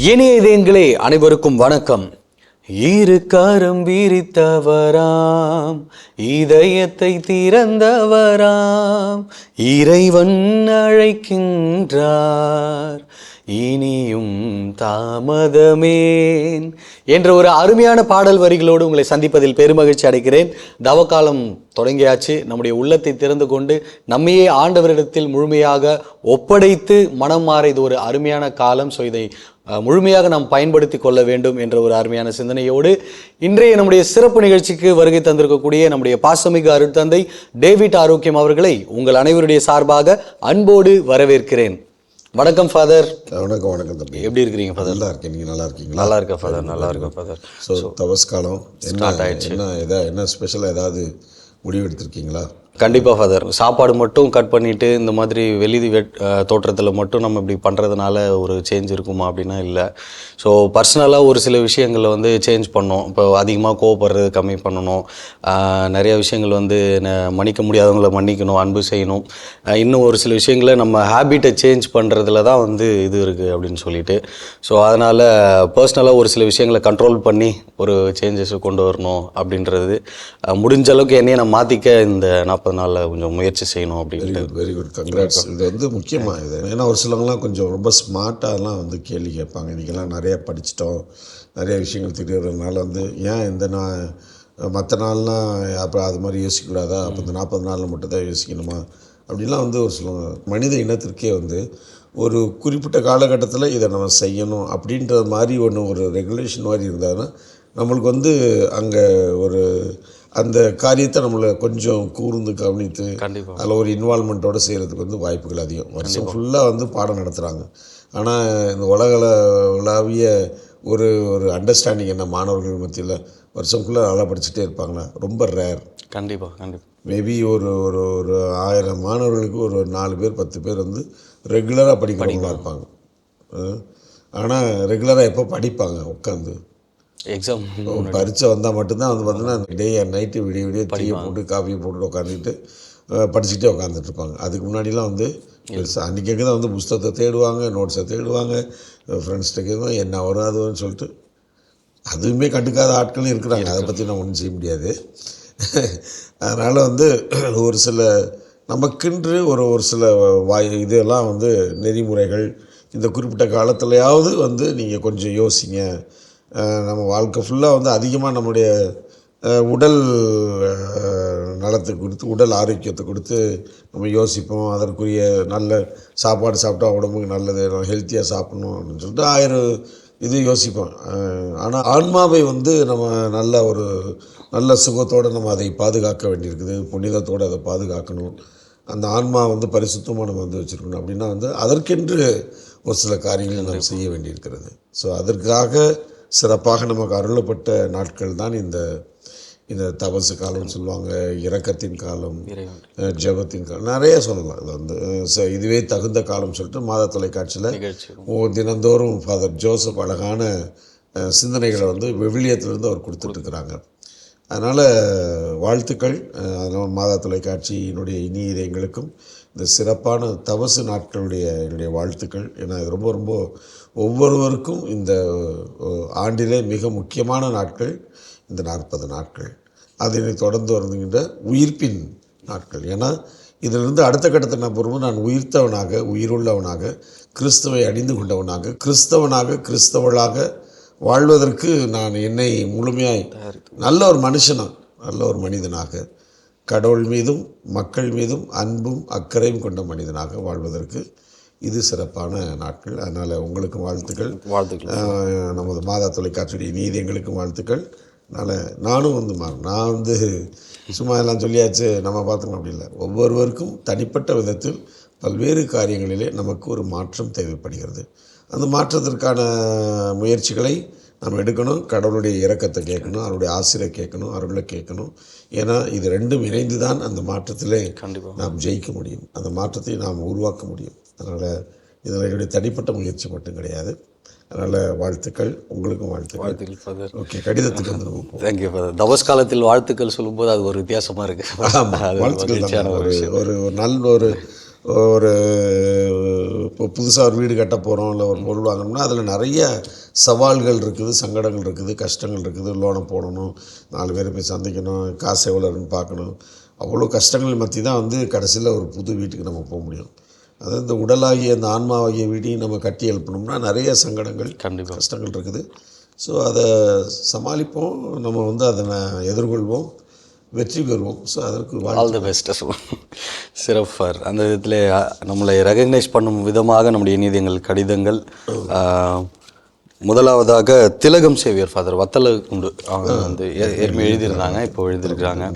இனிய இதயங்களே அனைவருக்கும் வணக்கம். இரு கரம் விரித்தவராம், இதயத்தை திறந்தவராம், இறைவன் அழைக்கின்றார், இனியும் தாமதமேன் என்ற ஒரு அருமையான பாடல் வரிகளோடு உங்களை சந்திப்பதில் பெருமகிழ்ச்சி அடைகிறேன். தவக்காலம் தொடங்கியாச்சு. நம்முடைய உள்ளத்தை திறந்து கொண்டு நம்மையே ஆண்டவரிடத்தில் முழுமையாக ஒப்படைத்து மனம் மாற இது ஒரு அருமையான காலம். ஸோ இதை முழுமையாக நாம் பயன்படுத்தி கொள்ள வேண்டும் என்ற ஒரு அருமையான சிந்தனையோடு இன்றைய நம்முடைய சிறப்பு நிகழ்ச்சிக்கு வருகை தந்திருக்கக்கூடிய நம்முடைய பாசமிகு அருட்தந்தை டேவிட் ஆரோக்கியம் அவர்களை உங்கள் அனைவருடைய சார்பாக அன்போடு வரவேற்கிறேன். வணக்கம் ஃபாதர். வணக்கம். வணக்கம் தம்பி. எப்படி இருக்கிறீங்க ஃபாதர்? நல்லா இருக்கேன். நீங்கள் நல்லா இருக்கீங்களா? நல்லா இருக்கேன் ஃபாதர், நல்லா இருக்கேன் ஃபாதர். ஸோ தவஸ்காலம் என்ன ஸ்பெஷலாக ஏதாவது முடிவு எடுத்திருக்கீங்களா? கண்டிப்பாக ஃபாதர். சாப்பாடு மட்டும் கட் பண்ணிவிட்டு இந்த மாதிரி வெளி தோற்றத்தில் மட்டும் நம்ம இப்படி பண்ணுறதுனால ஒரு சேஞ்ச் இருக்குமா அப்படின்னா இல்லை. ஸோ பர்சனலாக ஒரு சில விஷயங்களில் வந்து சேஞ்ச் பண்ணோம். இப்போ அதிகமாக கோவப்படுறது கம்மி பண்ணணும், நிறைய விஷயங்கள் வந்து மன்னிக்க முடியாதவங்களை மன்னிக்கணும், அன்பு செய்யணும். இன்னும் ஒரு சில விஷயங்களை நம்ம ஹேபிட்டை சேஞ்ச் பண்ணுறதுல தான் வந்து இது இருக்குது அப்படின்னு சொல்லிட்டு. ஸோ அதனால் பர்சனலாக ஒரு சில விஷயங்களை கண்ட்ரோல் பண்ணி ஒரு சேஞ்சஸை கொண்டு வரணும் அப்படின்றது, முடிஞ்ச அளவுக்கு என்னையை நான் மாற்றிக்க இந்த 40 நாளில் கொஞ்சம் முயற்சி செய்யணும் அப்படின்னு. Very good, congrats. இது வந்து முக்கியமாக இது. ஏன்னா ஒரு சிலவங்களாம் கொஞ்சம் ரொம்ப ஸ்மார்ட்டாகலாம் வந்து கேள்வி கேட்பாங்க. இன்றைக்கெல்லாம் நிறையா படிச்சிட்டோம், நிறைய விஷயங்கள் தெரியறதுனால வந்து ஏன் இந்த மற்ற நாள்லாம் அப்புறம் அது மாதிரி யோசிக்கக்கூடாதா, அப்போ இந்த 40 நாளில் மட்டும் தான் யோசிக்கணுமா அப்படிலாம் வந்து ஒரு சிலவங்க மனித இனத்திற்கே வந்து ஒரு குறிப்பிட்ட காலகட்டத்தில் இதை நம்ம செய்யணும் அப்படின்ற மாதிரி ஒரு ரெகுலேஷன் மாதிரி இருந்தாங்கன்னா நம்மளுக்கு வந்து அங்கே ஒரு அந்த காரியத்தை நம்மளை கொஞ்சம் கூர்ந்து கவனித்து அதில் ஒரு இன்வால்மெண்ட்டோடு செய்கிறதுக்கு வந்து வாய்ப்புகள் அதிகம். வருஷம் ஃபுல்லாக வந்து பாடம் நடத்துகிறாங்க. ஆனால் இந்த உலகளாவிய ஒரு ஒரு அண்டர்ஸ்டாண்டிங் என்ன மாணவர்கள் மத்தியில் வருஷம் ஃபுல்லாக நல்லா படிச்சுட்டே இருப்பாங்களா? ரொம்ப ரேர். கண்டிப்பாக. மேபி ஒரு ஒரு ஒரு 1000 மாணவர்களுக்கு ஒரு 4 பேர் 10 பேர் வந்து ரெகுலராக படிக்கிறவங்களா இருப்பாங்க. ஆனால் ரெகுலராக எப்போ படிப்பாங்க? உட்காந்து எக்ஸாம் பரீட்சை வந்தால் மட்டும்தான் வந்து பார்த்தீங்கன்னா டே அண்ட் நைட்டு விடிய டீயை போட்டு காஃபியை போட்டு உட்காந்துட்டு படிச்சுட்டே உட்காந்துட்ருப்பாங்க. அதுக்கு முன்னாடிலாம் வந்து அன்றைக்கி தான் வந்து புஸ்தகத்தை தேடுவாங்க, நோட்ஸை தேடுவாங்க, ஃப்ரெண்ட்ஸ்கிட்ட கேட்குவாங்க என்ன வரும் அது வரும்னு சொல்லிட்டு. அதுவுமே கண்டுக்காத ஆட்களும் இருக்கிறாங்க. அதை பற்றி நான் ஒன்றும் செய்ய முடியாது. அதனால் வந்து ஒரு சில நமக்கென்று ஒரு சில இதெல்லாம் வந்து நெறிமுறைகள் இந்த குறிப்பிட்ட காலத்துலையாவது வந்து நீங்கள் கொஞ்சம் யோசிங்க. நம்ம வாழ்க்கை ஃபுல்லாக வந்து அதிகமாக நம்முடைய உடல் நலத்தை கொடுத்து, உடல் ஆரோக்கியத்தை கொடுத்து நம்ம யோசிப்போம். அதற்குரிய நல்ல சாப்பாடு சாப்பிட்டா உடம்புக்கு நல்லது, ஹெல்த்தியாக சாப்பிட்ணும் அப்படின்னு சொல்லிட்டு 1000 இது யோசிப்போம். ஆனால் ஆன்மாவை வந்து நம்ம நல்ல சுகத்தோடு நம்ம அதை பாதுகாக்க வேண்டியிருக்குது. புனிதத்தோடு அதை பாதுகாக்கணும். அந்த ஆன்மா வந்து பரிசுத்தமாக நம்ம வந்து வச்சுருக்கணும். அப்படின்னா வந்து அதற்கென்று ஒரு சில காரியங்களை நம்ம செய்ய வேண்டியிருக்கிறது. ஸோ அதற்காக சிறப்பாக நமக்கு அருளப்பட்ட நாட்கள் தான் இந்த தபசு காலம்னு சொல்லுவாங்க, இரக்கத்தின் காலம், ஜெபத்தின் காலம், நிறைய சொல்லலாம். இது வந்து இதுவே தகுந்த காலம் சொல்லிட்டு மாத தொலைக்காட்சியில் தினந்தோறும் ஃபாதர் ஜோசப் அழகான சிந்தனைகளை வந்து விவிலியத்திலிருந்து அவர் கொடுத்துட்ருக்குறாங்க. அதனால் வாழ்த்துக்கள். அதனால் மாதா தொலைக்காட்சியினுடைய இனிய இதயங்களுக்கும் இந்த சிறப்பான தபசு நாட்களுடைய என்னுடைய வாழ்த்துக்கள். ஏன்னா இது ரொம்ப ரொம்ப ஒவ்வொருவருக்கும் இந்த ஆண்டிலே மிக முக்கியமான நாட்கள் இந்த 40 நாட்கள். அதனை தொடர்ந்து வருகின்ற உயிர்ப்பின் நாட்கள். ஏன்னா இதிலிருந்து அடுத்த கட்டத்தை நான் போகும்போது நான் உயிர்த்தவனாக, உயிருள்ளவனாக, கிறிஸ்துவை அணிந்து கொண்டவனாக, கிறிஸ்தவளாக வாழ்வதற்கு நான் என்னை முழுமையாய் நல்ல ஒரு மனுஷனாக, நல்ல ஒரு மனிதனாக, கடவுள் மீதும் மக்கள் மீதும் அன்பும் அக்கறையும் கொண்ட மனிதனாக வாழ்வதற்கு இது சிறப்பான நாட்கள். அதனால் உங்களுக்கும் வாழ்த்துக்கள். நமது மாதா தொலைக்காட்சியுடைய நீதியங்களுக்கும் வாழ்த்துக்கள். அதனால் நான் வந்து சும்மா எல்லாம் சொல்லியாச்சு நம்ம பார்த்துக்கணும் அப்படி இல்லை. ஒவ்வொருவருக்கும் தனிப்பட்ட விதத்தில் பல்வேறு காரியங்களிலே நமக்கு ஒரு மாற்றம் தேவைப்படுகிறது. அந்த மாற்றத்திற்கான முயற்சிகளை நாம் எடுக்கணும். கடவுளுடைய இரக்கத்தை கேட்கணும், அவருடைய ஆசிரியை கேட்கணும், அருளை கேட்கணும். ஏன்னா இது ரெண்டும் இணைந்து தான் அந்த மாற்றத்திலே நாம் ஜெயிக்க முடியும், அந்த மாற்றத்தை நாம் உருவாக்க முடியும். அதனால் இதில் என்னுடைய தனிப்பட்ட முயற்சி மட்டும் கிடையாது. அதனால் வாழ்த்துக்கள், உங்களுக்கும் வாழ்த்துக்கள். ஓகே, கடிதத்துக்கு வந்துடுவோம். Thank you father. தபஸ் காலத்தில் வாழ்த்துக்கள் சொல்லும்போது அது ஒரு வித்தியாசமாக இருக்குது. வாழ்த்துக்கள் ஒரு நல்ல ஒரு இப்போ புதுசாக ஒரு வீடு கட்ட போகிறோம், இல்லை ஒரு பொருள் வாங்கணும்னா அதில் நிறைய சவால்கள் இருக்குது, சங்கடங்கள் இருக்குது, கஷ்டங்கள் இருக்குது. லோனை போடணும், 4 பேரை போய் சந்திக்கணும், காசு எவ்வளோன்னு பார்க்கணும். அவ்வளோ கஷ்டங்கள் மத்தி தான் வந்து கடைசியில் ஒரு புது வீட்டுக்கு நம்ம போக முடியும். அதாவது இந்த உடலாகிய இந்த ஆன்மாவாகிய வீட்டையும் நம்ம கட்டி எழுப்பணும்னா நிறைய சங்கடங்கள், கண்டிப்பாக கஷ்டங்கள் இருக்குது. ஸோ அதை சமாளிப்போம், நம்ம வந்து அதை எதிர்கொள்வோம், வெற்றி பெறுவோம். ஸோ அதற்கு ஆல் தி பெஸ்ட். சிறப்பார். அந்த விதத்தில் நம்மளை ரெகக்னைஸ் பண்ணும் விதமாக நம்முடைய நீதியங்கள் கடிதங்கள். முதலாவதாக திலகம் சேவியர் ஃபாதர் வத்தல உண்டு, அவங்க வந்து ஏற்கனவே எழுதியிருந்தாங்க, இப்போ எழுதியிருக்கிறாங்க.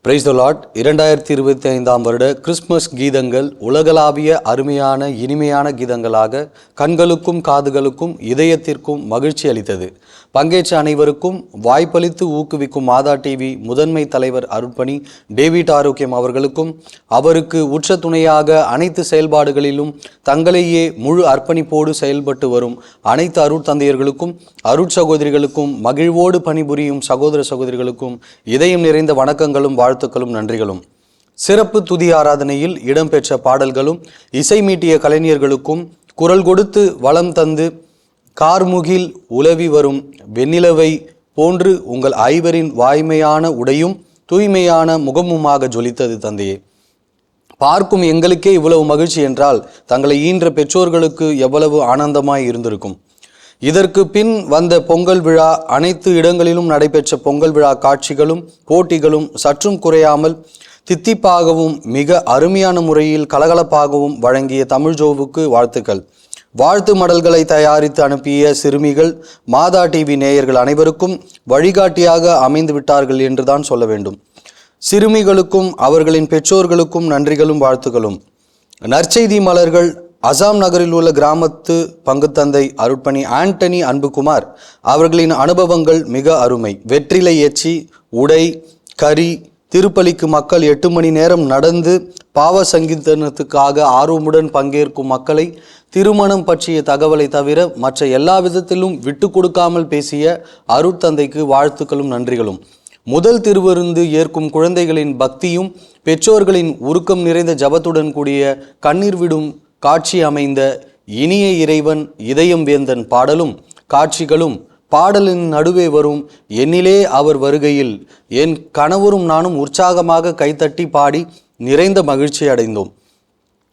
Praise the Lord. 2025 வருட கிறிஸ்மஸ் கீதங்கள் உலகளாவிய அருமையான இனிமையான கீதங்களாக கண்களுக்கும் காதுகளுக்கும் இதயத்திற்கும் மகிழ்ச்சி அளித்தது. பங்கேற்ற அனைவருக்கும் வாய்ப்பளித்து ஊக்குவிக்கும் மாதா டிவி முதன்மை தலைவர் அருட்பணி டேவிட் ஆரோக்கியம் அவர்களுக்கும், அவருக்கு உற்ற துணையாக அனைத்து செயல்பாடுகளிலும் தங்களையே முழு அர்ப்பணிப்போடு செயல்பட்டு வரும் அனைத்து அருட்தந்தையர்களுக்கும் அருட்சகோதரிகளுக்கும் மகிழ்வோடு பணிபுரியும் சகோதர சகோதரிகளுக்கும் இதயம் நிறைந்த வணக்கங்களும் வாழ்த்துக்களும் நன்றிகளும். சிறப்பு துதி ஆராதனையில் இடம்பெற்ற பாடல்களும் இசை மீட்டிய கலைஞர்களுக்கும் குரல் கொடுத்து வளம் தந்து கார்முகில் உலவி வரும் வெண்ணிலவை போன்று உங்கள் ஐவரின் வாய்மையான உடையும் தூய்மையான முகமுமாக ஜொலித்தது தந்தையே. பார்க்கும் எங்களுக்கே இவ்வளவு மகிழ்ச்சி என்றால் தங்களை ஈன்ற பெற்றோர்களுக்கு எவ்வளவு ஆனந்தமாய் இருந்திருக்கும். இதற்கு பின் வந்த பொங்கல் விழா, அனைத்து இடங்களிலும் நடைபெற்ற பொங்கல் விழா காட்சிகளும் போட்டிகளும் சற்றும் குறையாமல் தித்திப்பாகவும் மிக அருமையான முறையில் கலகலப்பாகவும் வழங்கிய தமிழ் ஜோவுக்கு வாழ்த்துக்கள். வாழ்த்து மடல்களை தயாரித்து அனுப்பிய சிறுமிகள் மாதா டிவி நேயர்கள் அனைவருக்கும் வழிகாட்டியாக அமைந்து விட்டார்கள் என்றுதான் சொல்ல வேண்டும். சிறுமிகளுக்கும் அவர்களின் பெற்றோர்களுக்கும் நன்றிகளும் வாழ்த்துக்களும். நற்செய்தி மலர்கள் அசாம் நகரில் உள்ள கிராமத்து பங்குத்தந்தை அருட்பணி ஆண்டனி அன்புகுமார் அவர்களின் அனுபவங்கள் மிக அருமை. வெற்றிலை எச்சி, உடை, கறி, திருப்பலிக்கு மக்கள் 8 மணி நேரம் நடந்து பாவ சங்கீதனத்துக்காக ஆர்வமுடன் பங்கேற்கும் மக்களை திருமணம் பற்றிய தகவலை தவிர மற்ற எல்லா விதத்திலும் விட்டு கொடுக்காமல் பேசிய அருட்தந்தைக்கு வாழ்த்துக்களும் நன்றிகளும். முதல் திருவிருந்து ஏற்கும் குழந்தைகளின் பக்தியும் பெற்றோர்களின் உருக்கம் நிறைந்த ஜபத்துடன் கூடிய கண்ணீர் விடும் காட்சி அமைந்த இனிய இறைவன் இதயம் வேந்தன் பாடலும் காட்சிகளும், பாடலின் நடுவே வரும் என்னிலே அவர் வருகையில் என் கணவரும் நானும் உற்சாகமாக கைத்தட்டி பாடி நிறைந்த மகிழ்ச்சி அடைந்தோம்.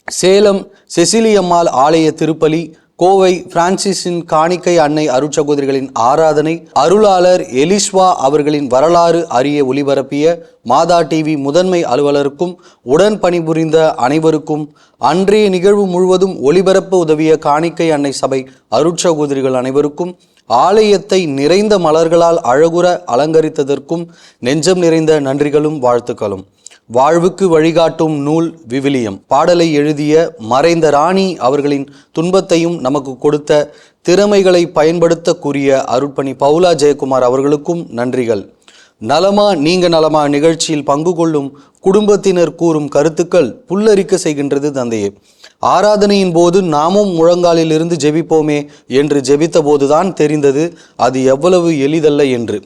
சேலம் செசிலியம்மாள் ஆலய திருப்பலி, கோவை பிரான்சிஸின் காணிக்கை அன்னை அருட்சகோதரிகளின் ஆராதனை, அருளாளர் எலிஸ்வா அவர்களின் வரலாறு அறிய ஒளிபரப்பிய மாதா டிவி முதன்மை அலுவலருக்கும் உடன் பணிபுரிந்த அனைவருக்கும், அன்றைய நிகழ்வு முழுவதும் ஒளிபரப்ப உதவிய காணிக்கை அன்னை சபை அருட்சகோதரிகள் அனைவருக்கும், ஆலயத்தை நிறைந்த மலர்களால் அழகுற அலங்கரித்ததற்கும் நெஞ்சம் நிறைந்த நன்றிகளும் வாழ்த்துக்களும். வாழ்வுக்கு வழிகாட்டும் நூல் விவிலியம் பாடலை எழுதிய மறைந்த ராணி அவர்களின் துன்பத்தையும் நமக்கு கொடுத்த திறமைகளை பயன்படுத்தக்கூடிய அருட்பணி பவுலா ஜெயக்குமார் அவர்களுக்கும் நன்றிகள். நலமா நீங்க நலமா நிகழ்ச்சியில் பங்கு கொள்ளும் குடும்பத்தினர் கூறும் கருத்துக்கள் புல்லரிக்க செய்கின்றது தந்தையே. ஆராதனையின் போது நாமும் முழங்காலில் இருந்து ஜெபிப்போமே என்று ஜெபித்த போதுதான் தெரிந்தது அது எவ்வளவு எளிதல்ல என்று.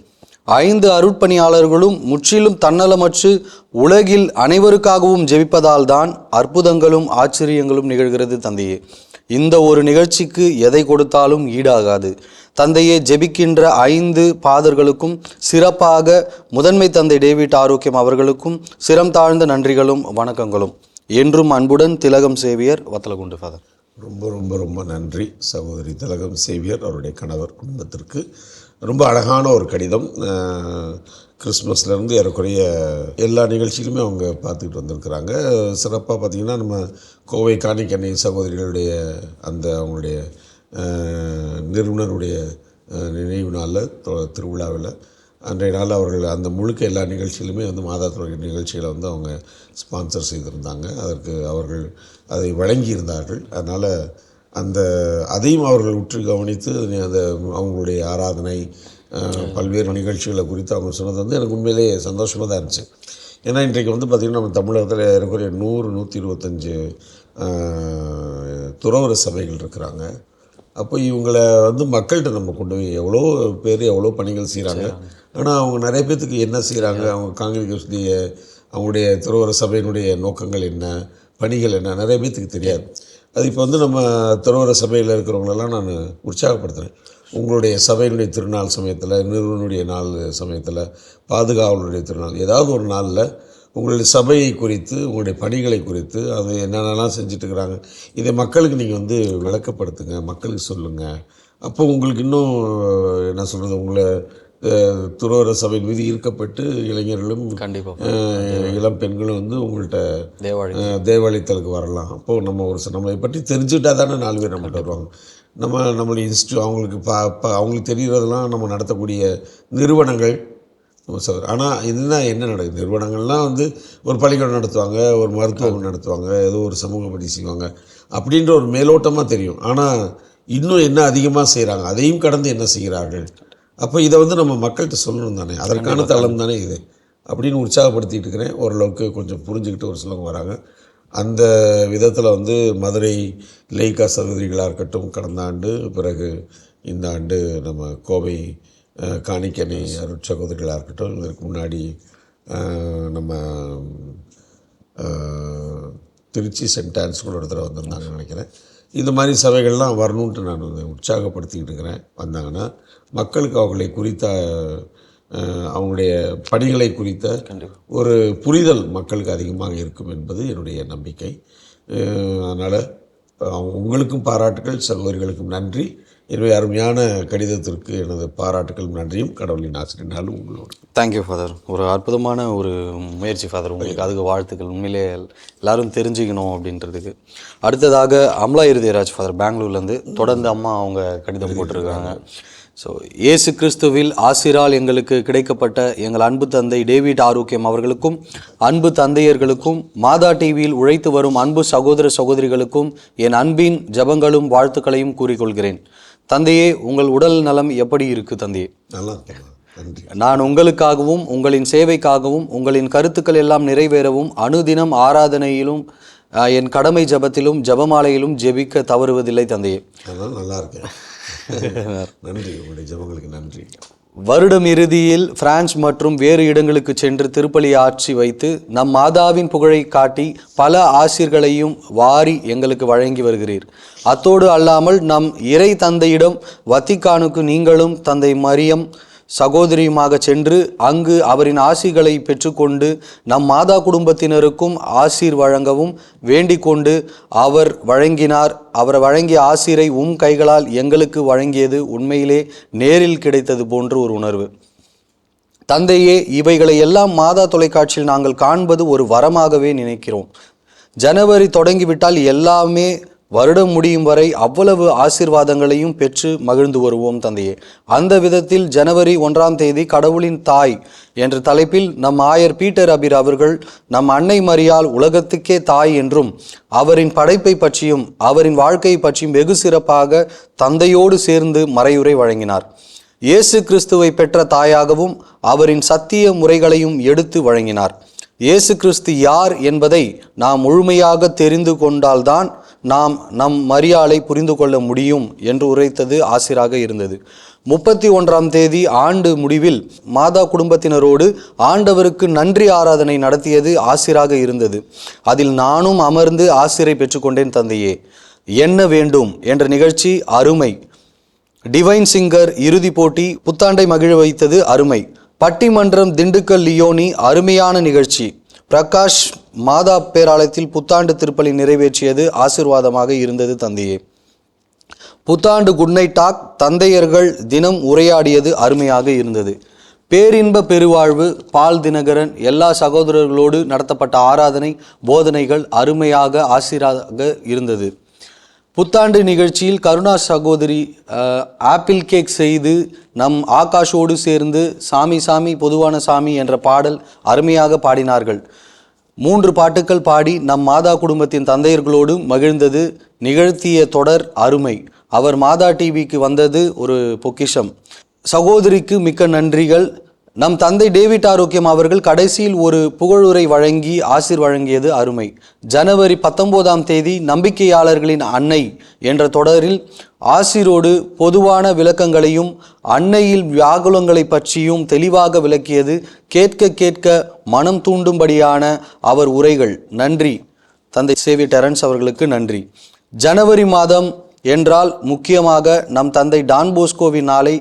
5 அருட்பணியாளர்களும் முற்றிலும் தன்னலமற்று உலகில் அனைவருக்காகவும் ஜெபிப்பதால் தான் அற்புதங்களும் ஆச்சரியங்களும் நிகழ்கிறது தந்தையே. இந்த ஒரு நிகழ்ச்சிக்கு எதை கொடுத்தாலும் ஈடாகாது தந்தையே. ஜெபிக்கின்ற 5 பாதர்களுக்கும் சிறப்பாக முதன்மை தந்தை டேவிட் ஆரோக்கியம் அவர்களுக்கும் சிரம் தாழ்ந்த நன்றிகளும் வணக்கங்களும். என்றும் அன்புடன் திலகம் சேவியர், வத்தலகுண்டு ஃபாதர். ரொம்ப ரொம்ப ரொம்ப நன்றி சகோதரி திலகம் சேவியர், அவருடைய கணவர் குடும்பத்திற்கு. ரொம்ப அழகான ஒரு கடிதம். கிறிஸ்மஸ்லேருந்து ஏறக்குறைய எல்லா நிகழ்ச்சியிலுமே அவங்க பார்த்துக்கிட்டு வந்திருக்கிறாங்க. சிறப்பாக பார்த்திங்கன்னா நம்ம கோவை காணிக்கண்ணை சகோதரிகளுடைய அந்த அவங்களுடைய நிறுவனருடைய நினைவு நாளில் திருவிழாவில் அன்றைய நாள் அவர்கள் அந்த முழுக்க எல்லா நிகழ்ச்சியிலுமே வந்து மாதா துறை நிகழ்ச்சிகளை வந்து அவங்க ஸ்பான்சர் செய்திருந்தாங்க. அதற்கு அவர்கள் அதை வழங்கியிருந்தார்கள். அதனால் அதையும் அவர்கள் உற்று கவனித்து அந்த அவங்களுடைய ஆராதனை பல்வேறு நிகழ்ச்சிகளை குறித்து அவங்க சொன்னது வந்து எனக்கு உண்மையிலேயே சந்தோஷமாக தான் இருந்துச்சு. ஏன்னா இன்றைக்கு வந்து பார்த்திங்கன்னா நம்ம தமிழகத்தில் ஏறக்குறைய 100-125 துறவற சபைகள் இருக்கிறாங்க. அப்போ இவங்களை வந்து மக்கள்கிட்ட நம்ம கொண்டு போய் எவ்வளோ பேர் எவ்வளோ பணிகள் செய்கிறாங்க. ஆனால் அவங்க நிறைய பேர்த்துக்கு என்ன செய்கிறாங்க, அவங்க காங்கிரிகேஷனுடைய அவங்களுடைய துறவற சபையினுடைய நோக்கங்கள் என்ன, பணிகள் என்ன நிறைய பேர்த்துக்கு தெரியாது. அது இப்போ வந்து நம்ம துறவற சபையில் இருக்கிறவங்களெல்லாம் நான் உற்சாகப்படுத்துகிறேன். உங்களுடைய சபையினுடைய திருநாள் சமயத்தில், நிறுவனுடைய நாள் சமயத்தில், பாதுகாவலுடைய திருநாள், ஏதாவது ஒரு நாளில் உங்களுடைய சபையை குறித்து, உங்களுடைய பணிகளை குறித்து, அது என்னென்னலாம் செஞ்சிட்ருக்கிறாங்க, இதை மக்களுக்கு நீங்கள் வந்து விளக்கப்படுத்துங்க, மக்களுக்கு சொல்லுங்கள். அப்போ உங்களுக்கு இன்னும் என்ன சொல்கிறது, உங்களை துறவற சபையின் மீது ஈர்க்கப்பட்டு இளைஞர்களும் கண்டிப்பாக இளம் பெண்களும் வந்து உங்கள்கிட்ட தேவாலயத்துக்கு வரலாம். அப்போது நம்ம நம்மளை பற்றி தெரிஞ்சுக்கிட்டா தானே 4 பேர் நம்மகிட்ட வருவாங்க. நம்மளுடைய அவங்களுக்கு அவங்களுக்கு தெரிகிறதெல்லாம் நம்ம நடத்தக்கூடிய நிறுவனங்கள் ஆனால் இதுதான் என்ன நடக்குது, நிறுவனங்கள்லாம் வந்து ஒரு பள்ளிக்கூடம் நடத்துவாங்க, ஒரு மருத்துவம் நடத்துவாங்க, ஏதோ ஒரு சமூக பணி செய்வாங்க அப்படின்ற ஒரு மேலோட்டமாக தெரியும். ஆனால் இன்னும் என்ன அதிகமாக செய்கிறாங்க, அதையும் கடந்து என்ன செய்கிறார்கள், அப்போ இதை வந்து நம்ம மக்கள்கிட்ட சொல்லணும் தானே, அதற்கான தளம் தானே இது அப்படின்னு உற்சாகப்படுத்திகிட்டு இருக்கிறேன். ஓரளவுக்கு கொஞ்சம் புரிஞ்சுக்கிட்டு ஒரு சிலவங்க வராங்க. அந்த விதத்தில் வந்து மதுரை லேய்கா சகோதரிகளாக இருக்கட்டும், கடந்த ஆண்டு, பிறகு இந்த ஆண்டு நம்ம கோவை காணிக்கணி அருட்சகோதரிகளாக இருக்கட்டும், இதற்கு முன்னாடி நம்ம திருச்சி சென்ட் ஆன்ஸ் கூட ஒருத்தர் வந்திருந்தாங்கன்னு நினைக்கிறேன். இந்த மாதிரி சபைகள்லாம் வரணுன்ட்டு நான் உற்சாகப்படுத்திக்கிட்டு இருக்கிறேன். வந்தாங்கன்னா மக்களுக்கு அவர்களை குறித்த அவங்களுடைய பணிகளை குறித்த ஒரு புரிதல் மக்களுக்கு அதிகமாக இருக்கும் என்பது என்னுடைய நம்பிக்கை. அதனால் உங்களுக்கும் பாராட்டுகள், சகோதரிகளுக்கும் நன்றி. எனவே அருமையான கடிதத்திற்கு எனது பாராட்டுகளும் நன்றியும். கடவுளின் ஆசிரியனாலும் உங்களோடு. Thank you father. ஒரு அற்புதமான ஒரு முயற்சி ஃபாதர், உங்களுக்கு அதுக்கு வாழ்த்துக்கள். உண்மையிலே எல்லாரும் தெரிஞ்சுக்கணும் அப்படின்றதுக்கு. அடுத்ததாக அமலா இருதயராஜ் ஃபாதர் பெங்களூர்லேருந்து தொடர்ந்து அம்மா அவங்க கடிதம் போட்டிருக்காங்க. ஸோ இயேசு கிறிஸ்துவில் ஆசிரால் எங்களுக்கு கிடைக்கப்பட்ட எங்கள் அன்பு தந்தை டேவிட் ஆரோக்கியம் அவர்களுக்கும், அன்பு தந்தையர்களுக்கும், மாதா டிவியில் உழைத்து வரும் அன்பு சகோதர சகோதரிகளுக்கும் என் அன்பின் ஜபங்களும் வாழ்த்துக்களையும் கூறிக்கொள்கிறேன். தந்தையே, உங்கள் உடல் நலம் எப்படி இருக்கு தந்தையே? நான் உங்களுக்காகவும் உங்களின் சேவைக்காகவும் உங்களின் கருத்துக்கள் எல்லாம் நிறைவேறவும் அனுதினம் ஆராதனையிலும் என் கடமை ஜபத்திலும் ஜபமாலையிலும் ஜெபிக்க தவறுவதில்லை தந்தையே. நல்லா இருக்கேன். நன்றி, உங்களுடைய ஜபங்களுக்கு நன்றி. வருடம் இறுதியில் பிரான்ஸ் மற்றும் வேறு இடங்களுக்கு சென்று திருப்பலி ஆற்றி வைத்து நம் மாதாவின் புகழை காட்டி பல ஆசிர்களையும் வாரி எங்களுக்கு வழங்கி வருகிறீர். அத்தோடு அல்லாமல் நம் இறை தந்தையிடம் வத்திக்கானுக்கு நீங்களும் தந்தை மரியம் சகோதரியுமாக சென்று அங்கு அவரின் ஆசிகளை பெற்றுக்கொண்டு நம் மாதா குடும்பத்தினருக்கும் ஆசீர் வழங்கவும் வேண்டிக் கொண்டு அவர் வழங்கிய ஆசீரை கைகளால் எங்களுக்கு வழங்கியது உண்மையிலே நேரில் கிடைத்தது போன்று ஒரு உணர்வு. தந்தையே, இவைகளை எல்லாம் மாதா தொலைக்காட்சியில் நாங்கள் காண்பது ஒரு வரமாகவே நினைக்கிறோம். ஜனவரி தொடங்கிவிட்டால் எல்லாமே வருடம் முடியும் வரை அவ்வளவு ஆசீர்வாதங்களையும் பெற்று மகிழ்ந்து வருவோம் தந்தையே. அந்த விதத்தில் ஜனவரி 1ஆம் தேதி கடவுளின் தாய் என்ற தலைப்பில் நம் ஆயர் பீட்டர் அபிர் அவர்கள் நம் அன்னை மரியாள் உலகத்துக்கே தாய் என்றும் அவரின் படைப்பை பற்றியும் அவரின் வாழ்க்கையை பற்றியும் வெகு சிறப்பாக தந்தையோடு சேர்ந்து மறையுரை வழங்கினார். இயேசு கிறிஸ்துவை பெற்ற தாயாகவும் அவரின் சத்திய முறைகளையும் எடுத்து வழங்கினார். இயேசு கிறிஸ்து யார் என்பதை நாம் முழுமையாக தெரிந்து கொண்டால்தான் நாம் நம் மரியாளை புரிந்து கொள்ள முடியும் என்று உரைத்தது ஆசிராக இருந்தது. 31ஆம் தேதி ஆண்டு முடிவில் மாதா குடும்பத்தினரோடு ஆண்டவருக்கு நன்றி ஆராதனை நடத்தியது ஆசிராக இருந்தது. அதில் நானும் அமர்ந்து ஆசிரை பெற்றுக்கொண்டேன் தந்தையே. என்ன வேண்டும் என்ற நிகழ்ச்சி அருமை. டிவைன் சிங்கர் இறுதி போட்டி புத்தாண்டை மகிழ வைத்தது அருமை. பட்டிமன்றம் திண்டுக்கல் லியோனி அருமையான நிகழ்ச்சி. பிரகாஷ் மாதா பேராலயத்தில் புத்தாண்டு திருப்பலி நிறைவேற்றியது ஆசீர்வாதமாக இருந்தது தந்தையே. புத்தாண்டு குட்நைட் டாக் தந்தையர்கள் தினம் உரையாடியது அருமையாக இருந்தது. பேரின்ப பெருவாழ்வு பால் தினகரன் எல்லா சகோதரர்களோடு நடத்தப்பட்ட ஆராதனை போதனைகள் அருமையாக ஆசீராக இருந்தது. புத்தாண்டு நிகழ்ச்சியில் கருணா சகோதரி ஆப்பிள் கேக் செய்து நம் ஆகாஷோடு சேர்ந்து சாமி சாமி பொதுவான சாமி என்ற பாடல் அருமையாக பாடினார்கள். 3 பாட்டுக்கள் பாடி நம் மாதா குடும்பத்தின் தந்தையர்களோடு மகிழ்ந்தது. நிகழ்த்திய தொடர் அருமை. அவர் மாதா டிவிக்கு வந்தது ஒரு பொக்கிஷம். சகோதரிக்கு மிக்க நன்றிகள். நம் தந்தை டேவிட் ஆரோக்கியம் அவர்கள் கடைசியில் ஒரு புகழுரை வழங்கி ஆசீர் வழங்கியது அருமை. ஜனவரி 19ஆம் தேதி நம்பிக்கையாளர்களின் அன்னை என்ற தொடரில் ஆசீரோடு பொதுவான விளக்கங்களையும் அன்னையில் வியாகுலங்களை பற்றியும் தெளிவாக விளக்கியது கேட்க கேட்க மனம் தூண்டும்படியான அவர் உரைகள். நன்றி. தந்தை சேவியர் டெரன்ஸ் அவர்களுக்கு நன்றி. ஜனவரி மாதம் என்றால் முக்கியமாக நம் தந்தை டான் போஸ்கோவின் நாளை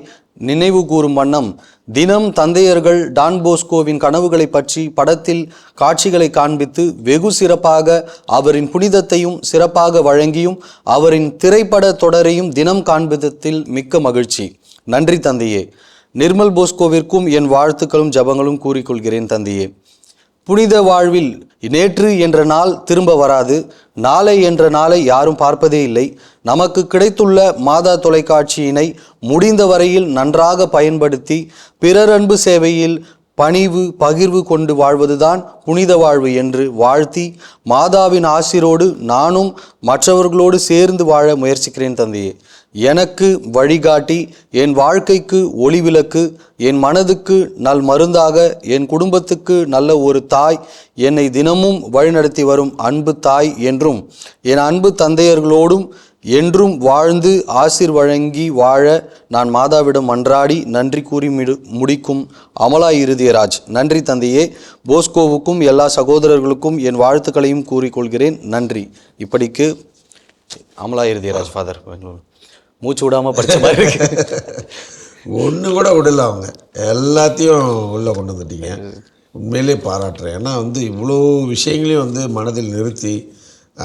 நினைவு கூறும் வண்ணம் தினம் தந்தையர்கள் டான் போஸ்கோவின் கனவுகளை பற்றி படத்தில் காட்சிகளை காண்பித்து வெகு சிறப்பாக அவரின் புனிதத்தையும் சிறப்பாக வழங்கியும் அவரின் திரைப்பட தொடரையும் தினம் காண்பித்ததில் மிக்க மகிழ்ச்சி. நன்றி தந்தையே. நிர்மல் போஸ்கோவிற்கும் என் வாழ்த்துக்களும் ஜபங்களும் கூறிக்கொள்கிறேன் தந்தையே. புனித வாழ்வில் நேற்று என்ற நாள் திரும்ப வராது, நாளை என்ற நாளை யாரும் பார்ப்பதே இல்லை. நமக்கு கிடைத்துள்ள மாதா தொலைக்காட்சியினை முடிந்த வரையில் நன்றாக பயன்படுத்தி பிறரன்பு சேவையில் பணிவு பகிர்வு கொண்டு வாழ்வதுதான் புனித வாழ்வு என்று வாழ்த்தி மாதாவின் ஆசிரோடு நானும் மற்றவர்களோடு சேர்ந்து வாழ முயற்சிக்கிறேன் தந்தையே. எனக்கு வழிகாட்டி, என் வாழ்க்கைக்கு ஒளிவிளக்கு, என் மனதுக்கு நல் மருந்தாக, என் குடும்பத்துக்கு நல்ல ஒரு தாய், என்னை தினமும் வழிநடத்தி வரும் அன்பு தாய் என்றும் என் அன்பு தந்தையர்களோடும் என்றும் வாழ்ந்து ஆசீர் வழங்கி வாழ நான் மாதாவிடம் மன்றாடி நன்றி கூறி முடிக்கும் அமலா இருதயராஜ். நன்றி தந்தையே. போஸ்கோவுக்கும் எல்லா சகோதரர்களுக்கும் என் வாழ்த்துக்களையும் கூறிக்கொள்கிறேன். நன்றி. இப்படிக்கு அமலா இருதயராஜ் ஃபாதர். மூச்சு விடாமல் படித்த மாதிரி இருக்கு. ஒன்று கூட விடல, அவங்க எல்லாத்தையும் உள்ளே கொண்டு வந்துட்டீங்க. உண்மையிலே பாராட்டுறேன். ஏன்னா இவ்வளோ விஷயங்களையும் மனதில் நிறுத்தி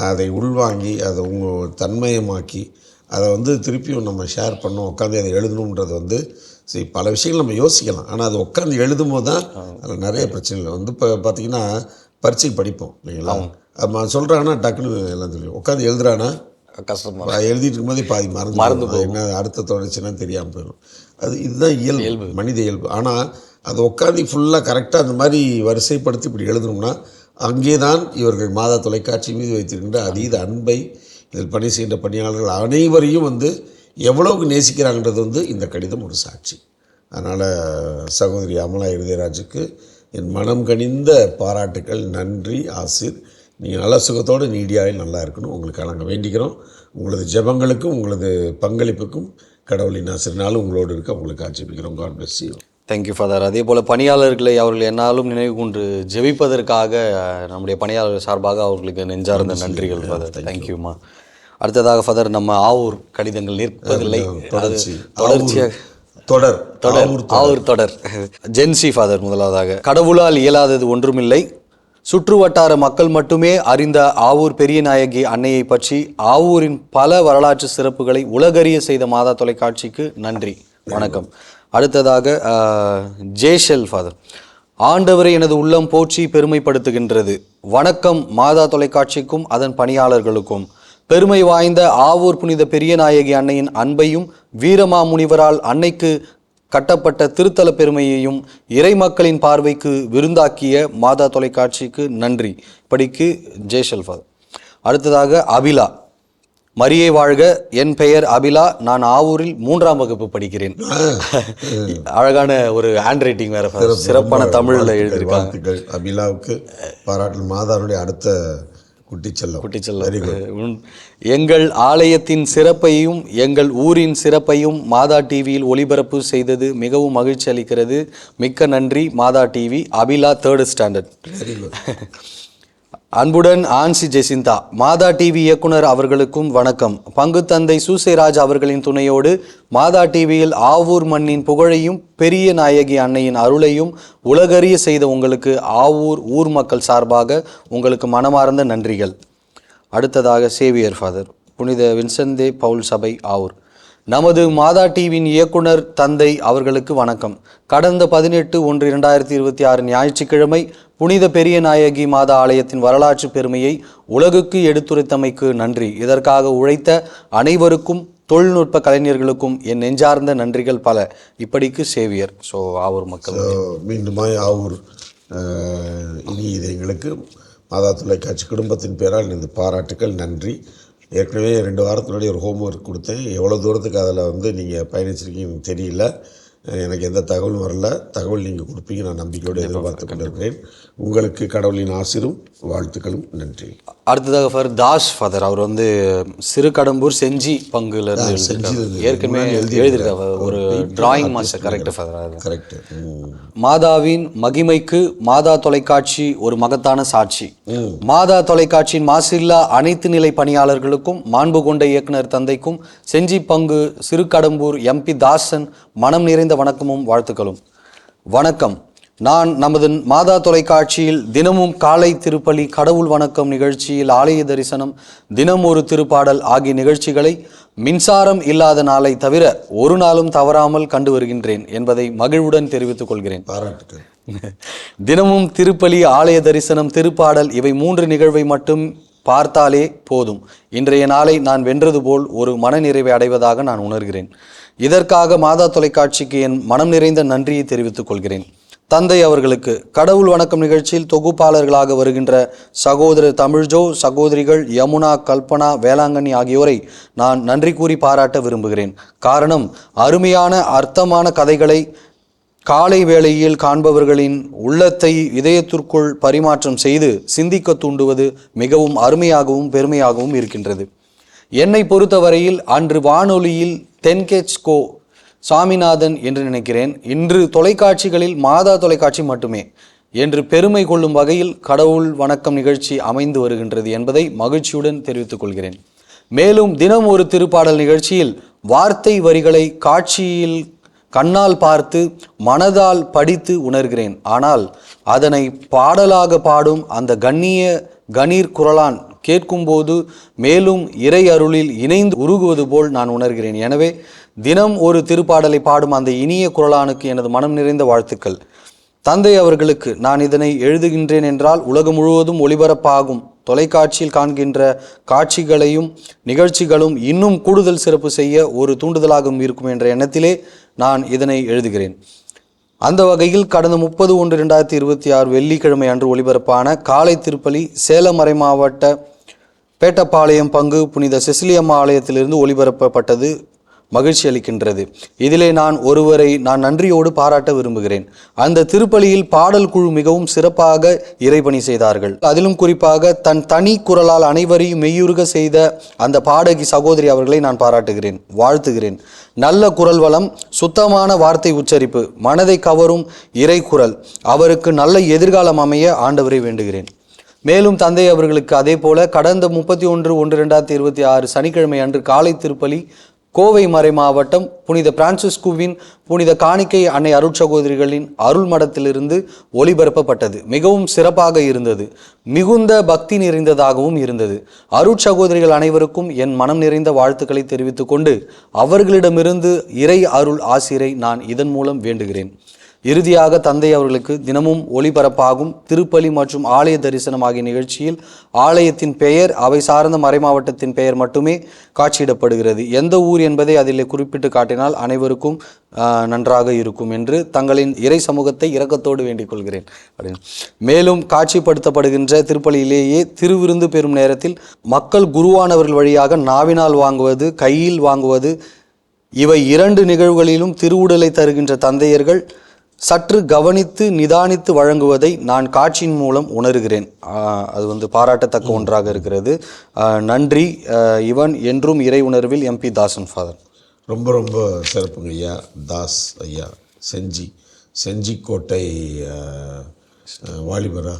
அதை உள்வாங்கி அதை உங்கள் தன்மயமாக்கி அதை திருப்பியும் நம்ம ஷேர் பண்ணோம், உட்காந்து அதை எழுதணுன்றது சரி, பல விஷயங்கள் நம்ம யோசிக்கலாம். ஆனால் அது உட்காந்து எழுதும் போது தான் அதில் நிறைய பிரச்சனைகள் இப்போ பார்த்திங்கன்னா பரீட்சைக்கு படிப்போம் இல்லைங்களா, அது சொல்கிறாங்கன்னா டக்குன்னு எல்லாம் தெரியும். உட்காந்து எழுதுறானா கஷ்டமாக எழுதிட்டு இருக்கும்போதே பாதி மறந்து என்ன அடுத்த தொடர்ச்சின்னா தெரியாமல் போயிடும். இதுதான் இயல்பு, மனித இயல்பு. ஆனால் அதை உட்காந்து ஃபுல்லாக கரெக்டாக அந்த மாதிரி வரிசைப்படுத்தி இப்படி எழுதணும்னா அங்கே தான் இவர்கள் மாதா தொலைக்காட்சி மீது வைத்திருக்கின்ற அதீத அன்பை, இதில் பணி செய்கின்ற பணியாளர்கள் அனைவரையும் எவ்வளவுக்கு நேசிக்கிறாங்கன்றது இந்த கடிதம் ஒரு சாட்சி. அதனால் சகோதரி அமலா இருதயராஜுக்கு என் மனம் கனிந்த பாராட்டுக்கள், நன்றி, ஆசிர். நீங்கள் நல்ல சுகத்தோடு நீடியாயில் நல்லா இருக்கணும். உங்களுக்கு நாங்கள் வேண்டிக்கிறோம். உங்களது ஜெபங்களுக்கும் உங்களது பங்களிப்புக்கும் கடவுளின் ஆசிரியனாலும் உங்களோடு இருக்க உங்களுக்கு ஆட்சேபிக்கிறோம். God bless you. Thank you father. அதே போல் பணியாளர்களை அவர்கள் என்னாலும் நினைவு கொண்டு ஜெபிப்பதற்காக நம்முடைய பணியாளர்கள் சார்பாக அவர்களுக்கு நெஞ்சார்ந்த நன்றிகள் ஃபாதர். தேங்க்யூம்மா. அடுத்ததாக ஃபாதர், நம்ம ஆவூர் கடிதங்கள் நிற்பதில்லை, தொடர்ச்சியாக தொடர் ஜென்சி ஃபாதர். முதலாவதாக, கடவுளால் இயலாதது ஒன்றுமில்லை. சுற்று வட்டார மக்கள் மட்டுமே அறிந்த ஆவூர் பெரிய நாயகி அன்னையை பற்றி ஆவூரின் பல வரலாற்று சிறப்புகளை உலகறிய செய்த மாதா தொலைக்காட்சிக்கு நன்றி, வணக்கம். அடுத்ததாக ஜேஷல் ஃபாதர், ஆண்டவரை எனது உள்ளம் போற்றி பெருமைப்படுத்துகின்றது. வணக்கம் மாதா தொலைக்காட்சிக்கும் அதன் பணியாளர்களுக்கும். பெருமை வாய்ந்த ஆவூர் புனித பெரிய நாயகி அன்னையின் அன்பையும் வீரமாமுனிவரால் அன்னைக்கு கட்டப்பட்ட திருத்தல பெருமையையும் இறை மக்களின் பார்வைக்கு விருந்தாக்கிய மாதா தொலைக்காட்சிக்கு நன்றி. இப்படிக்கு ஜேஷல் ஃபாதர். அடுத்ததாக அபிலா, மரியே வாழ்க, என் பெயர் அபிலா, நான் ஆவூரில் 3ஆம் வகுப்பு படிக்கிறேன். அழகான ஒரு ஹேண்ட் ரைட்டிங் வேற, சிறப்பான தமிழில் எழுதியிருக்காங்க. அபிலாவுக்கு பாராட்டு. மாதாவுடைய அடுத்த குட்டிச்செல்லம். எங்கள் ஆலயத்தின் சிறப்பையும் எங்கள் ஊரின் சிறப்பையும் மாதா டிவியில் ஒளிபரப்பு செய்தது மிகவும் மகிழ்ச்சி அளிக்கிறது. மிக்க நன்றி மாதா டிவி. Abhila 3rd standard. அன்புடன் ஆன்சி ஜெசிந்தா. மாதா டிவி இயக்குனர் அவர்களுக்கும் வணக்கம். பங்கு தந்தை சூசேராஜ் அவர்களின் துணையோடு மாதா டிவியில் ஆவூர் மண்ணின் புகழையும் பெரிய நாயகி அன்னையின் அருளையும் உலகறிய செய்த உங்களுக்கு ஆவூர் ஊர் மக்கள் சார்பாக உங்களுக்கு மனமார்ந்த நன்றிகள். அடுத்ததாக சேவியர் ஃபாதர், புனித வின்சென்தே பவுல் சபை ஆவூர். நமது மாதா டிவியின் இயக்குனர் தந்தை அவர்களுக்கு வணக்கம். கடந்த 18/1/2026 ஞாயிற்றுக்கிழமை புனித பெரிய நாயகி மாதா ஆலயத்தின் வரலாற்று பெருமையை உலகுக்கு எடுத்துரைத்தமைக்கு நன்றி. இதற்காக உழைத்த அனைவருக்கும் தொழில்நுட்ப கலைஞர்களுக்கும் என் நெஞ்சார்ந்த நன்றிகள் பல. இப்படிக்கு சேவியர். ஸோ ஆவூர் மக்கள் மீண்டுமாய் ஆவூர் இனி இது எங்களுக்கு மாதா தொலைக்காட்சி குடும்பத்தின் பேரால் இந்த பாராட்டுக்கள், நன்றி. ஏற்கனவே 2 வாரத்துக்கு முன்னாடி ஒரு ஹோம்ஒர்க் கொடுத்தேன். எவ்வளோ தூரத்துக்கு அதில் நீங்கள் பயணிச்சிருக்கீங்கன்னு தெரியல. எனக்கு எந்த தகவலும் வரல. தகவல் நீங்கள் கொடுப்பீங்க, நான் நம்பிக்கையோடு எதிர்பார்த்து கொண்டிருக்கிறேன். உங்களுக்கு கடவுளின் ஆசீரும் வாழ்த்துக்களும். நன்றி. அடுத்ததாக ஃபாதர் தாஸ் ஃபாதர், அவர் வந்து சிறு கடம்பூர் செஞ்சி பங்குல இருந்து ஏற்கனவே எழுதியிருக்காங்க, ஒரு drawing master. Correct father? Correct. மாதாவின் மகிமைக்கு மாதா தொலைக்காட்சி ஒரு மகத்தான சாட்சி. மாதா தொலைக்காட்சியின் மாசில்லா அனைத்து நிலை பணியாளர்களுக்கும் மாண்பு கொண்ட இயக்குனர் தந்தைக்கும் செஞ்சி பங்கு சிறு கடம்பூர் MP தாசன் மனம் நிறைந்த வணக்கமும் வாழ்த்துக்களும். வணக்கம். நான் நமது மாதா தொலைக்காட்சியில் தினமும் காலை திருப்பலி, கடவுள் வணக்கம் நிகழ்ச்சியில் ஆலய தரிசனம், தினம் ஒரு திருப்பாடல் ஆகிய நிகழ்ச்சிகளை மின்சாரம் இல்லாத நாளை தவிர ஒரு நாளும் தவறாமல் கண்டு வருகின்றேன் என்பதை மகிழ்வுடன் தெரிவித்துக் கொள்கிறேன். பாராட்டுக்கள். தினமும் திருப்பலி, ஆலய தரிசனம், திருப்பாடல் இவை 3 நிகழ்வை மட்டும் பார்த்தாலே போதும் இன்றைய நாளை நான் வென்றது போல் ஒரு மனநிறைவை அடைவதாக நான் உணர்கிறேன். இதற்காக மாதா தொலைக்காட்சிக்கு என் மனம் நிறைந்த நன்றியை தெரிவித்துக் கொள்கிறேன். தந்தை அவர்களுக்கு கடவுள் வணக்கம் நிகழ்ச்சியில் தொகுப்பாளர்களாக வருகின்ற சகோதரர் தமிழ்ஜோ, சகோதரிகள் யமுனா, கல்பனா, வேளாங்கண்ணி ஆகியோரை நான் நன்றி கூறி பாராட்ட விரும்புகிறேன். காரணம், அருமையான அர்த்தமான கதைகளை காலை வேளையில் காண்பவர்களின் உள்ளத்தை இதயத்திற்குள் பரிமாற்றம் செய்து சிந்திக்க தூண்டுவது மிகவும் அருமையாகவும் பெருமையாகவும் இருக்கின்றது. என்னை பொறுத்தவரையில் அன்று வானொலியில் தென்கெச்கோ சாமிநாதன் என்று நினைக்கிறேன், இன்று தொலைக்காட்சிகளில் மாதா தொலைக்காட்சி மட்டுமே என்று பெருமை கொள்ளும் வகையில் கடவுள் வணக்கம் நிகழ்ச்சி அமைந்து வருகின்றது என்பதை மகிழ்ச்சியுடன் தெரிவித்துக் கொள்கிறேன். மேலும் தினம் ஒரு திருப்பாடல் நிகழ்ச்சியில் வார்த்தை வரிகளை காட்சியில் கண்ணால் பார்த்து மனதால் படித்து உணர்கிறேன். ஆனால் அதனை பாடலாக பாடும் அந்த கணீர் குரலான் கேட்கும்போது மேலும் இறை அருளில் இணைந்து உருகுவது போல் நான் உணர்கிறேன். எனவே தினம் ஒரு திருப்பாடலை பாடும் அந்த இனிய குரலானுக்கு எனது மனம் நிறைந்த வாழ்த்துக்கள். தந்தை அவர்களுக்கு நான் இதனை எழுதுகின்றேன் என்றால் உலகம் முழுவதும் ஒளிபரப்பாகும் தொலைக்காட்சியில் காண்கின்ற காட்சிகளையும் நிகழ்ச்சிகளும் இன்னும் கூடுதல் சிறப்பு செய்ய ஒரு தூண்டுதலாகவும் இருக்கும் என்ற எண்ணத்திலே நான் இதனை எழுதுகிறேன். அந்த வகையில் கடந்த 30/1/2026 வெள்ளிக்கிழமை அன்று ஒளிபரப்பான காலை திருப்பலி சேலம் மறை மாவட்ட பேட்டப்பாளையம் பங்கு புனித செசிலியம்மா ஆலயத்திலிருந்து ஒளிபரப்பப்பட்டது மகிழ்ச்சி அளிக்கின்றது. இதிலே நான் ஒருவரை நன்றியோடு பாராட்ட விரும்புகிறேன். அந்த திருப்பலியில் பாடல் குழு மிகவும் சிறப்பாக இறைபணி செய்தார்கள். அதிலும் குறிப்பாக தன் தனி குரலால் அனைவரையும் மெய்யுருக செய்த அந்த பாடகி சகோதரி அவர்களை நான் பாராட்டுகிறேன், வாழ்த்துகிறேன். நல்ல குரல் வளம், சுத்தமான வார்த்தை உச்சரிப்பு, மனதை கவரும் இறை குரல், அவருக்கு நல்ல எதிர்காலம் அமைய ஆண்டவரை வேண்டுகிறேன். மேலும் தந்தை அவர்களுக்கு அதே போல கடந்த 31/1/2026 சனிக்கிழமை அன்று காலை திருப்பலி கோவை மறை மாவட்டம் புனித பிரான்சிஸ்குவின் புனித காணிக்கை அன்னை அருட்சகோதரிகளின் அருள் மடத்திலிருந்து ஒளிபரப்பப்பட்டது. மிகவும் சிறப்பாக இருந்தது, மிகுந்த பக்தி நிறைந்ததாகவும் இருந்தது. அருட்சகோதரிகள் அனைவருக்கும் என் மனம் நிறைந்த வாழ்த்துக்களை தெரிவித்துக் கொண்டு அவர்களிடமிருந்து இறை அருள் ஆசிரை நான் இதன் மூலம் வேண்டுகிறேன். இறுதியாக தந்தை அவர்களுக்கு தினமும் ஒளிபரப்பாகும் திருப்பலி மற்றும் ஆலய தரிசனம் ஆகிய நிகழ்ச்சியில் ஆலயத்தின் பெயர், அவை சார்ந்த மறைமாவட்டத்தின் பெயர் மட்டுமே காட்சியிடப்படுகிறது. எந்த ஊர் என்பதை அதில் குறிப்பிட்டு காட்டினால் அனைவருக்கும் நன்றாக இருக்கும் என்று தங்களின் இறை சமூகத்தை இரக்கத்தோடு வேண்டிக் கொள்கிறேன் அப்படின்னு. மேலும் காட்சிப்படுத்தப்படுகின்ற திருப்பலியிலேயே திருவிருந்து பெறும் நேரத்தில் மக்கள் குருவானவர்கள் வழியாக நாவினால் வாங்குவது, கையில் வாங்குவது, இவை 2 நிகழ்வுகளிலும் திருவுடலை தருகின்ற தந்தையர்கள் சற்று கவனித்து நிதானித்து வழங்குவதை நான் காட்சியின் மூலம் உணர்கிறேன். அது பாராட்டத்தக்க ஒன்றாக இருக்கிறது. நன்றி. இவன் என்றும் இறை உணர்வில் MP தாசன் ஃபாதர். ரொம்ப ரொம்ப சிறப்புங்க ஐயா. தாஸ் ஐயா செஞ்சிக்கோட்டை வாலிபரா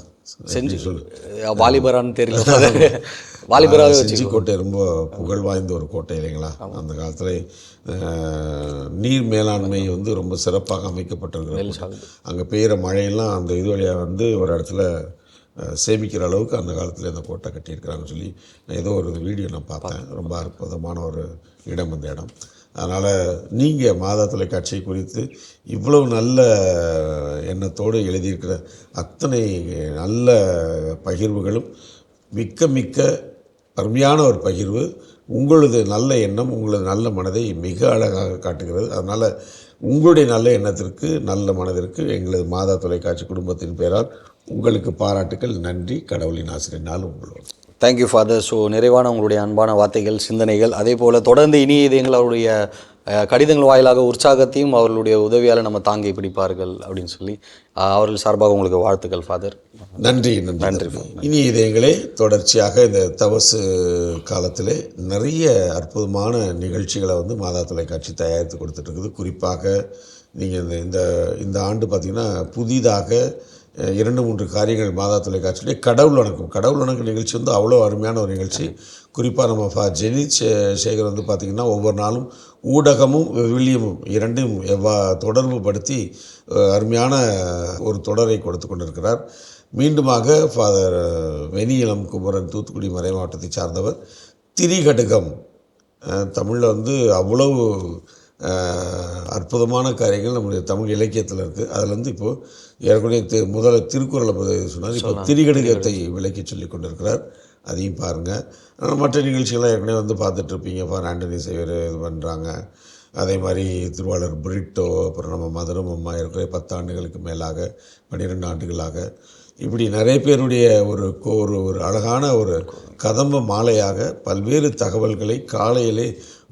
வாலிபரான்னு தெரியல, வாலிபராக செஞ்சிக்கோட்டை ரொம்ப புகழ் வாய்ந்த ஒரு கோட்டை இல்லைங்களா? அந்த காலத்தில் நீர் மேலாண்மை ரொம்ப சிறப்பாக அமைக்கப்பட்டிருக்கிறது. அங்கே பெய்கிற மழையெல்லாம் அந்த இது வழியாக ஒரு இடத்துல சேமிக்கிற அளவுக்கு அந்த காலத்தில் இந்த கோட்டை கட்டியிருக்கிறாங்கன்னு சொல்லி ஏதோ ஒரு வீடியோ நான் பார்த்தேன். ரொம்ப அற்புதமான ஒரு இடம் அந்த இடம். அதனால் நீங்கள் மாதா தொலைக்காட்சி குறித்து இவ்வளவு நல்ல எண்ணத்தோடு எழுதியிருக்கிற அத்தனை நல்ல பகிர்வுகளும் மிக்க அருமையான ஒரு பகிர்வு. உங்களது நல்ல எண்ணம், உங்களது நல்ல மனதை மிக அழகாக காட்டுகிறது. அதனால் உங்களுடைய நல்ல எண்ணத்திற்கு, நல்ல மனதிற்கு எங்களது மாதா தொலைக்காட்சி குடும்பத்தின் பெயரால் உங்களுக்கு பாராட்டுக்கள். நன்றி. கடவுளின் ஆசிரியர் உங்களோடு. Thank you father. ஸோ நிறைவான உங்களுடைய அன்பான வார்த்தைகள், சிந்தனைகள், அதே போல் தொடர்ந்து இனிய இதயங்கள் அவருடைய கடிதங்கள் வாயிலாக உற்சாகத்தையும் அவர்களுடைய உதவியால் நம்ம தாங்கி பிடிப்பார்கள் அப்படின்னு சொல்லி அவர்கள் சார்பாக உங்களுக்கு வாழ்த்துக்கள் ஃபாதர். நன்றி. இனி இது எங்களே தொடர்ச்சியாக இந்த தவசு காலத்தில் நிறைய அற்புதமான நிகழ்ச்சிகளை வந்து மாதா தொலைக்காட்சி தயாரித்து கொடுத்துட்ருக்குது. குறிப்பாக நீங்கள் இந்த ஆண்டு பார்த்திங்கன்னா புதிதாக 2-3 காரியங்கள் மாதா தொலைக்காட்சியிலே கடவுள் வணக்கம் நிகழ்ச்சி வந்து அவ்வளோ அருமையான ஒரு நிகழ்ச்சி. குறிப்பாக நம்ம ஜெனி சேகர் வந்து பார்த்திங்கன்னா ஒவ்வொரு நாளும் ஊடகமும் விவிலியமும் இரண்டும் தொடர்பு படுத்தி அருமையான ஒரு தொடரை கொடுத்து கொண்டிருக்கிறார். மீண்டுமாக ஃபாதர் வெனியிலம் குமரன் தூத்துக்குடி மறை மாவட்டத்தை சார்ந்தவர் திரிகடுகம் தமிழில் வந்து அவ்வளவு அற்புதமான காரியங்கள் நம்முடைய தமிழ் இலக்கியத்தில் இருக்குது. அதில் வந்து இப்போது ஏற்கனவே முதல்ல திருக்குறளை சொன்னார், இப்போ திரிகடுகத்தை விளக்கி சொல்லி கொண்டிருக்கிறார். அதையும் பாருங்கள். மற்ற நிகழ்ச்சிகள்லாம் ஏற்கனவே வந்து பார்த்துட்ருப்பீங்க. ஆண்டனி சேவர் இது பண்ணுறாங்க. அதே மாதிரி திருவாளர் பிரிட்டோ, அப்புறம் நம்ம மதுரம் அம்மா இருக்கிற 10 ஆண்டுகளுக்கு மேலாக 12 ஆண்டுகளாக இப்படி நிறைய பேருடைய ஒரு அழகான ஒரு கதம்ப மாலையாக பல்வேறு தகவல்களை காலையிலே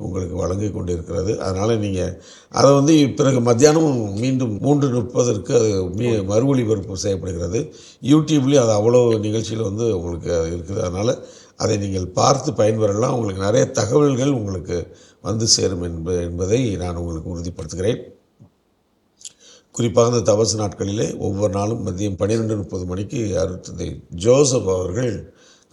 உங்களுக்கு வழங்கி கொண்டிருக்கிறது. அதனால் நீங்கள் அதை வந்து பிறகு மத்தியானமும் மீண்டும் 3:30 அது மறு ஒளிபரப்பு செய்யப்படுகிறது. யூடியூப்லேயும் அது அவ்வளோ நிகழ்ச்சியில் வந்து உங்களுக்கு இருக்குது. அதனால் அதை நீங்கள் பார்த்து பயன்பெறலாம். உங்களுக்கு நிறைய தகவல்கள் உங்களுக்கு வந்து சேரும் என்பதை நான் உங்களுக்கு உறுதிப்படுத்துகிறேன். குறிப்பாக இந்த தவசு நாட்களிலே ஒவ்வொரு நாளும் மதியம் 12:30 மணிக்கு அருட்தந்தை ஜோசப் அவர்கள்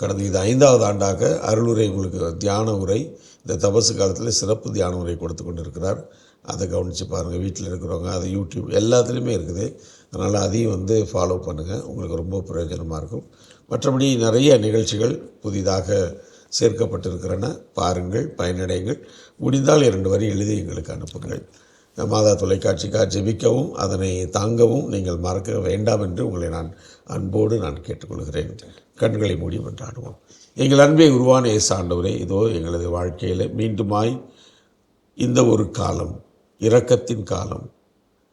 கடந்த இது 5வது ஆண்டாக அருளுரை உங்களுக்கு தியான உரை இந்த தபசு காலத்தில் சிறப்பு தியான உரை கொடுத்து கொண்டு இருக்கிறார். அதை கவனித்து பாருங்கள். வீட்டில் இருக்கிறவங்க அது யூடியூப் எல்லாத்துலேயுமே இருக்குது. அதனால் அதையும் வந்து ஃபாலோ பண்ணுங்கள். உங்களுக்கு ரொம்ப பிரயோஜனமாக இருக்கும். மற்றபடி நிறைய நிகழ்ச்சிகள் புதிதாக சேர்க்கப்பட்டிருக்கிறன. பாருங்கள், பயனடைங்கள். முடிந்தால் 2 வரி எழுதி எங்களுக்கு அனுப்புங்கள். மாதா தொலைக்காட்சிக்காக ஜெபிக்கவும் அதனை தாங்கவும் நீங்கள் மறக்க வேண்டாம் என்று உங்களை அன்போடு கேட்டுக்கொள்கிறேன். கண்களை மூடி மன்றாடுவோம். எங்கள் அன்பை உருவான இயேசு ஆண்டவரே, இதோ எங்களது வாழ்க்கையில் மீண்டுமாய் இந்த ஒரு காலம், இரக்கத்தின் காலம்,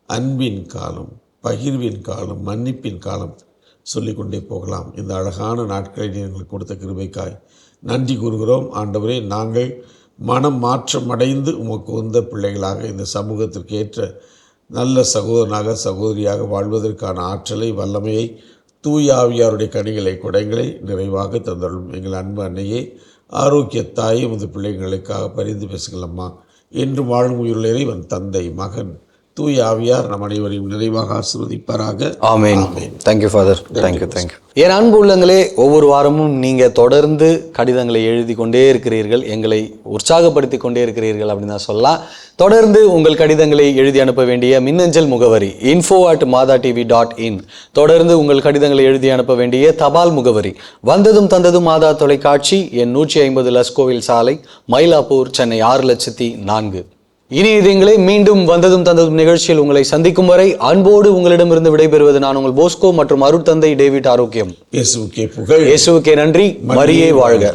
அன்பின் காலம், பகிர்வின் காலம், மன்னிப்பின் காலம் சொல்லிக்கொண்டே போகலாம். இந்த அழகான நாட்களை நீங்கள் கொடுத்த கிருபைக்காய் நன்றி கூறுகிறோம். ஆண்டவரே, நாங்கள் மனம் மாற்றம் அடைந்து உமக்கு உந்த பிள்ளைகளாக இந்த சமூகத்திற்கு ஏற்ற நல்ல சகோதரனாக சகோதரியாக வாழ்வதற்கான ஆற்றலை, வல்லமையை, தூய ஆவியாருடைய கனிகளை, கொடைகளை நிறைவாக தந்தரும். எங்கள் அன்பு அன்னையே, ஆரோக்கிய தாயை உமது பிள்ளைகளுக்காக பரிந்து பேசுங்களம்மா. என்று வாழும் உயிருள்ள இறைவன் தந்தை, மகன், தூய ஆவியார் நம் அனைவரையும் நிறைவாக ஆசீர்வதிப்பாராக. ஆமென். Thank you father. தேங்க்யூ. என் அன்பு உள்ளங்களே, ஒவ்வொரு வாரமும் நீங்கள் தொடர்ந்து கடிதங்களை எழுதி கொண்டே இருக்கிறீர்கள், எங்களை உற்சாகப்படுத்தி கொண்டே இருக்கிறீர்கள் அப்படின்னு தான் சொல்லலாம். தொடர்ந்து உங்கள் கடிதங்களை எழுதி அனுப்ப வேண்டிய மின்னஞ்சல் முகவரி info@madatv.in. தொடர்ந்து உங்கள் கடிதங்களை எழுதி அனுப்ப வேண்டிய தபால் முகவரி வந்ததும் தந்ததும் மாதா தொலைக்காட்சி, எண் 150 லஸ்கோவில் சாலை, மயிலாப்பூர், சென்னை 6,04,000. இனி இதுங்களே மீண்டும் வந்ததும் தந்ததும் நிகழ்ச்சியில் உங்களை சந்திக்கும் வரை அன்போடு உங்களிடமிருந்து விடைபெறுவது நான் உங்கள் போஸ்கோ மற்றும் அருட்தந்தை டேவிட் ஆரோக்கியம். இயேசுவுக்கே புகழ், இயேசுவுக்கே நன்றி, மரியே வாழ்க.